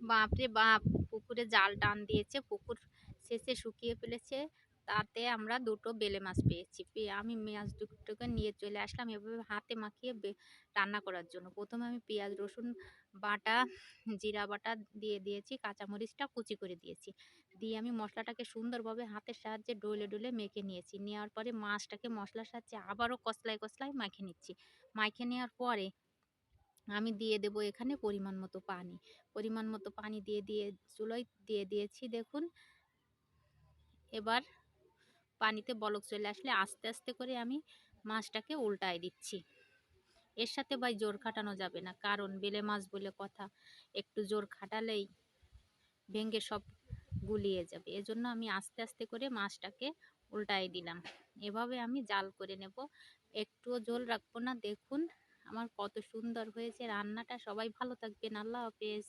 বাপরে বাপ! পুকুরে জাল টান দিয়েছে, পুকুর শেষে শুকিয়ে ফেলেছে। তাতে আমরা ২ টো বেলে মাছ পেয়েছি। পেয়ে আমি মাছ দুটোকে নিয়ে চলে আসলাম এভাবে হাতে মাখিয়ে রান্না করার জন্য। ১ম এ আমি পেঁয়াজ, রসুন বাটা, জিরা বাটা দিয়ে দিয়েছি, কাঁচামরিচটা কুচি করে দিয়েছি। দিয়ে আমি মসলাটাকে সুন্দরভাবে হাতের সাহায্যে ডলে, ডলে মেখে নিয়েছি। নেওয়ার পরে মাছটাকে মসলার সাহায্যে আবারও কষলায়, কষলায় মাখে নিচ্ছি। মাইখে নেওয়ার পরে আমি দিয়ে দেব এখানে পরিমাণ মতো পানি। পরিমাণ মতো পানি দিয়ে চুলায় দিয়ে দিয়েছি দেখুন। এবার পানিতে বলক চলে আসলে আস্তে, আস্তে করে আমি মাছটাকে উল্টায় দিচ্ছি। এর সাথে ভাই জোর খাটানো যাবে না। কারণ বেলে মাছ বলে কথা, একটু জোর খাটালেই ভেঙে সব গুলিয়ে যাবে। এজন্য আমি আস্তে, আস্তে করে মাছটাকে উল্টায় দিলাম। এভাবে আমি জাল করে নেব। একটুও ঝোল রাখবো না। দেখুন আমার কত সুন্দর হয়েছে রান্নাটা। সবাই ভালো থাকবেন। আল্লাহ হাফেজ।